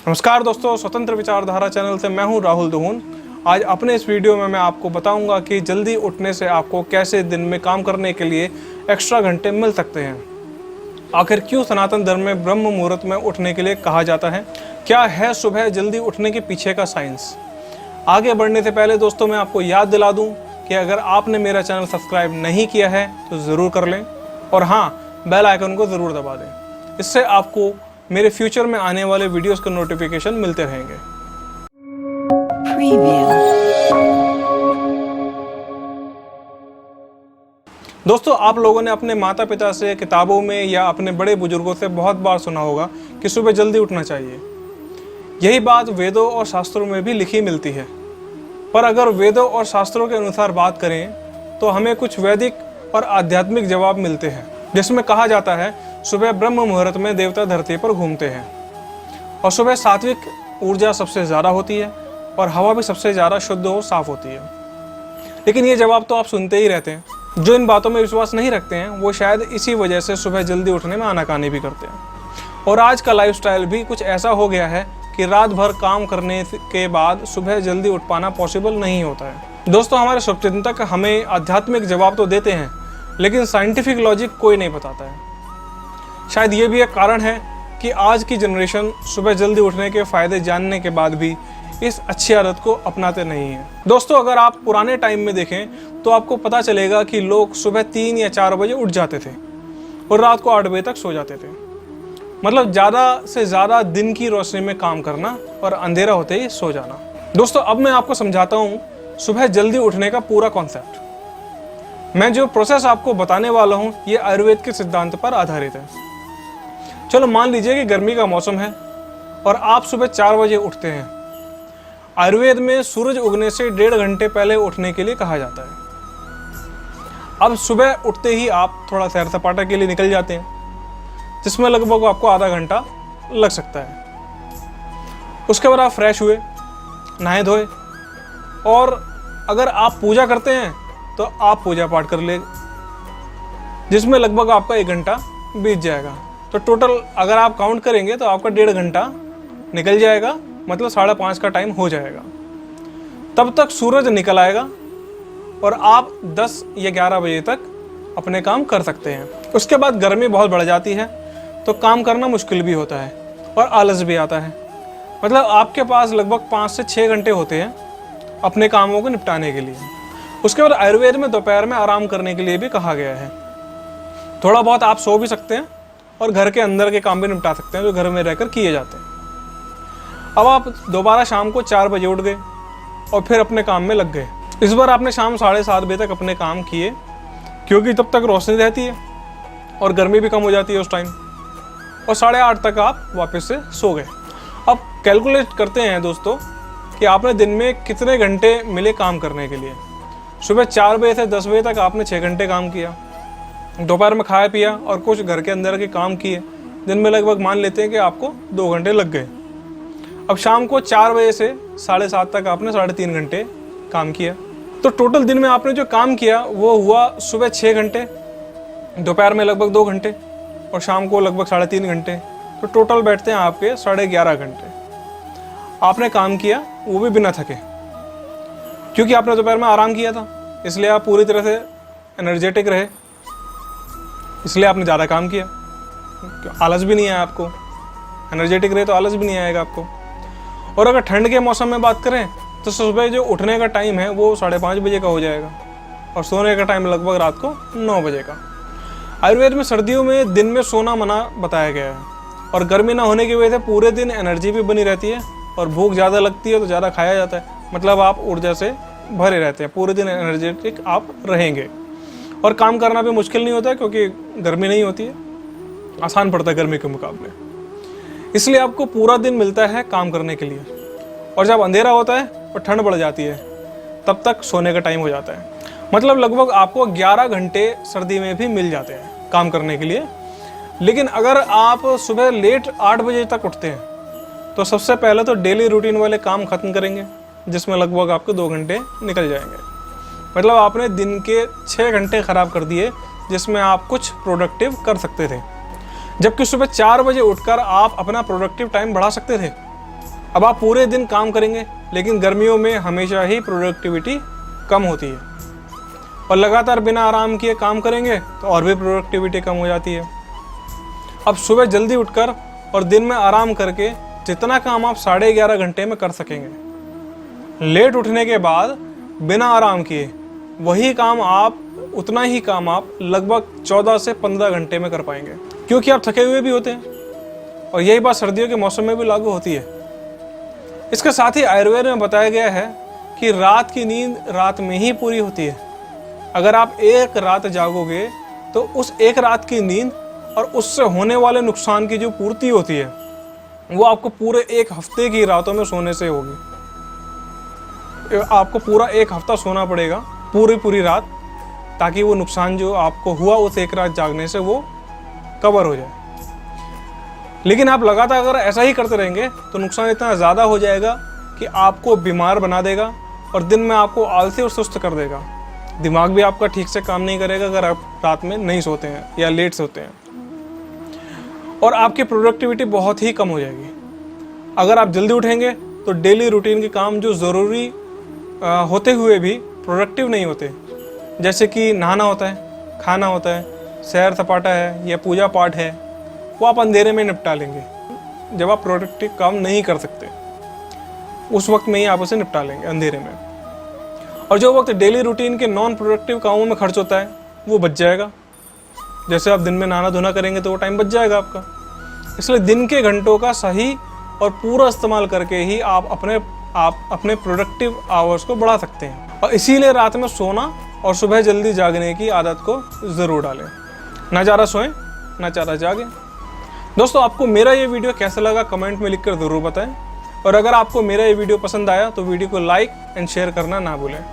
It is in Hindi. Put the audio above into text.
नमस्कार दोस्तों, स्वतंत्र विचारधारा चैनल से मैं हूं राहुल दुहून। आज अपने इस वीडियो में मैं आपको बताऊंगा कि जल्दी उठने से आपको कैसे दिन में काम करने के लिए एक्स्ट्रा घंटे मिल सकते हैं। आखिर क्यों सनातन धर्म में ब्रह्म मुहूर्त में उठने के लिए कहा जाता है? क्या है सुबह जल्दी उठने के पीछे का साइंस? आगे बढ़ने से पहले दोस्तों मैं आपको याद दिला दूँ कि अगर आपने मेरा चैनल सब्सक्राइब नहीं किया है तो ज़रूर कर लें और हाँ, बेल आइकन को ज़रूर दबा दें। इससे आपको मेरे फ्यूचर में आने वाले वीडियोस के नोटिफिकेशन मिलते रहेंगे। दोस्तों, आप लोगों ने अपने माता पिता से, किताबों में या अपने बड़े बुजुर्गों से बहुत बार सुना होगा कि सुबह जल्दी उठना चाहिए। यही बात वेदों और शास्त्रों में भी लिखी मिलती है। पर अगर वेदों और शास्त्रों के अनुसार बात करें तो हमें कुछ वैदिक और आध्यात्मिक जवाब मिलते हैं, जिसमें कहा जाता है सुबह ब्रह्म मुहूर्त में देवता धरती पर घूमते हैं और सुबह सात्विक ऊर्जा सबसे ज़्यादा होती है और हवा भी सबसे ज़्यादा शुद्ध और साफ होती है। लेकिन ये जवाब तो आप सुनते ही रहते हैं। जो इन बातों में विश्वास नहीं रखते हैं वो शायद इसी वजह से सुबह जल्दी उठने में आनाकानी भी करते हैं। और आज का लाइफस्टाइल भी कुछ ऐसा हो गया है कि रात भर काम करने के बाद सुबह जल्दी उठ पाना पॉसिबल नहीं होता है। दोस्तों, हमारे शुभचिंतक हमें आध्यात्मिक जवाब तो देते हैं, लेकिन साइंटिफिक लॉजिक कोई नहीं बताता है। शायद ये भी एक कारण है कि आज की जनरेशन सुबह जल्दी उठने के फ़ायदे जानने के बाद भी इस अच्छी आदत को अपनाते नहीं हैं। दोस्तों, अगर आप पुराने टाइम में देखें तो आपको पता चलेगा कि लोग सुबह 3 या 4 बजे उठ जाते थे और रात को 8 बजे तक सो जाते थे। मतलब ज़्यादा से ज़्यादा दिन की रोशनी में काम करना और अंधेरा होते ही सो जाना। दोस्तों, अब मैं आपको समझाता हूँ सुबह जल्दी उठने का पूरा कॉन्सेप्ट। मैं जो प्रोसेस आपको बताने वाला हूँ ये आयुर्वेद के सिद्धांत पर आधारित है। चलो मान लीजिए कि गर्मी का मौसम है और आप सुबह 4 बजे उठते हैं। आयुर्वेद में सूरज उगने से 1.5 घंटे पहले उठने के लिए कहा जाता है। अब सुबह उठते ही आप थोड़ा सैर सपाटा के लिए निकल जाते हैं, जिसमें लगभग आपको आधा घंटा लग सकता है। उसके बाद आप फ्रेश हुए, नहाए धोए और अगर आप पूजा करते हैं तो आप पूजा पाठ कर ले, जिसमें लगभग आपका 1 घंटा बीत जाएगा। तो टोटल अगर आप काउंट करेंगे तो आपका 1.5 घंटा निकल जाएगा, मतलब 5:30 का टाइम हो जाएगा। तब तक सूरज निकल आएगा और आप 10 या 11 बजे तक अपने काम कर सकते हैं। उसके बाद गर्मी बहुत बढ़ जाती है तो काम करना मुश्किल भी होता है और आलस भी आता है। मतलब आपके पास लगभग 5 से 6 घंटे होते हैं अपने कामों को निपटाने के लिए। उसके बाद आयुर्वेद में दोपहर में आराम करने के लिए भी कहा गया है। थोड़ा बहुत आप सो भी सकते हैं और घर के अंदर के काम भी निपटा सकते हैं जो घर में रहकर किए जाते हैं। अब आप दोबारा शाम को 4 बजे उठ गए और फिर अपने काम में लग गए। इस बार आपने शाम 7:30 बजे तक अपने काम किए, क्योंकि तब तक रोशनी रहती है और गर्मी भी कम हो जाती है उस टाइम, और 8:30 तक आप वापस से सो गए। अब कैलकुलेट करते हैं दोस्तों कि आपने दिन में कितने घंटे मिले काम करने के लिए। सुबह 4 बजे से 10 बजे तक आपने 6 घंटे काम किया, दोपहर में खाया पिया और कुछ घर के अंदर के काम किए। दिन में लगभग मान लेते हैं कि आपको 2 घंटे लग गए। अब शाम को 4 बजे से 7:30 तक आपने 3.5 घंटे काम किया। तो टोटल दिन में आपने जो काम किया वो हुआ सुबह 6 घंटे, दोपहर में लगभग 2 घंटे और शाम को लगभग 3.5 घंटे। तो टोटल बैठते हैं आपके 11.5 घंटे आपने काम किया, वो भी बिना थके, क्योंकि आपने दोपहर में आराम किया था, इसलिए आप पूरी तरह से एनर्जेटिक रहे, इसलिए आपने ज़्यादा काम किया। आलस भी नहीं आया आपको, एनर्जेटिक रहे तो आलस भी नहीं आएगा आपको। और अगर ठंड के मौसम में बात करें तो सुबह जो उठने का टाइम है वो 5:30 बजे का हो जाएगा और सोने का टाइम लगभग रात को 9 बजे का। आयुर्वेद में सर्दियों में दिन में सोना मना बताया गया है और गर्मी ना होने की वजह से पूरे दिन एनर्जी भी बनी रहती है और भूख ज़्यादा लगती है तो ज़्यादा खाया जाता है। मतलब आप ऊर्जा से भरे रहते हैं, पूरे दिन एनर्जेटिक आप रहेंगे और काम करना भी मुश्किल नहीं होता है, क्योंकि गर्मी नहीं होती है, आसान पड़ता है गर्मी के मुकाबले। इसलिए आपको पूरा दिन मिलता है काम करने के लिए। और जब अंधेरा होता है और ठंड बढ़ जाती है तब तक सोने का टाइम हो जाता है। मतलब लगभग आपको 11 घंटे सर्दी में भी मिल जाते हैं काम करने के लिए। लेकिन अगर आप सुबह लेट 8 बजे तक उठते हैं तो सबसे पहले तो डेली रूटीन वाले काम ख़त्म करेंगे, जिसमें लगभग आपके 2 घंटे निकल जाएंगे। मतलब आपने दिन के 6 घंटे ख़राब कर दिए जिसमें आप कुछ प्रोडक्टिव कर सकते थे। जबकि सुबह 4 बजे उठकर आप अपना प्रोडक्टिव टाइम बढ़ा सकते थे अब आप पूरे दिन काम करेंगे, लेकिन गर्मियों में हमेशा ही प्रोडक्टिविटी कम होती है, और लगातार बिना आराम किए काम करेंगे तो और भी प्रोडक्टिविटी कम हो जाती है। अब सुबह जल्दी उठकर और दिन में आराम करके जितना काम आप 11.5 घंटे में कर सकेंगे, लेट उठने के बाद बिना आराम किए उतना ही काम आप लगभग 14 से 15 घंटे में कर पाएंगे, क्योंकि आप थके हुए भी होते हैं। और यही बात सर्दियों के मौसम में भी लागू होती है। इसके साथ ही आयुर्वेद में बताया गया है कि रात की नींद रात में ही पूरी होती है। अगर आप एक रात जागोगे तो उस एक रात की नींद और उससे होने वाले नुकसान की जो पूर्ति होती है वो आपको पूरे एक हफ्ते की रातों में सोने से होगी। आपको पूरा एक हफ्ता सोना पड़ेगा, पूरी रात, ताकि वो नुकसान जो आपको हुआ उस एक रात जागने से वो कवर हो जाए। लेकिन आप लगातार अगर ऐसा ही करते रहेंगे तो नुकसान इतना ज़्यादा हो जाएगा कि आपको बीमार बना देगा और दिन में आपको आलसी और सुस्त कर देगा। दिमाग भी आपका ठीक से काम नहीं करेगा अगर आप रात में नहीं सोते हैं या लेट सोते हैं, और आपकी प्रोडक्टिविटी बहुत ही कम हो जाएगी। अगर आप जल्दी उठेंगे तो डेली रूटीन के काम जो ज़रूरी होते हुए भी प्रोडक्टिव नहीं होते, जैसे कि नहाना होता है, खाना होता है, सैर सपाटा है या पूजा पाठ है, वो आप अंधेरे में निपटा लेंगे। जब आप प्रोडक्टिव काम नहीं कर सकते उस वक्त में ही आप उसे निपटा लेंगे अंधेरे में, और जो वक्त डेली रूटीन के नॉन प्रोडक्टिव कामों में खर्च होता है वो बच जाएगा। जैसे आप दिन में नहाना धोना करेंगे तो वो टाइम बच जाएगा आपका। इसलिए दिन के घंटों का सही और पूरा इस्तेमाल करके ही आप अपने प्रोडक्टिव आवर्स को बढ़ा सकते हैं। और इसीलिए रात में सोना और सुबह जल्दी जागने की आदत को ज़रूर डालें। ना ज़्यादा सोएं, ना ज़्यादा जागें। दोस्तों, आपको मेरा ये वीडियो कैसा लगा कमेंट में लिखकर ज़रूर बताएं, और अगर आपको मेरा ये वीडियो पसंद आया तो वीडियो को लाइक एंड शेयर करना ना भूलें।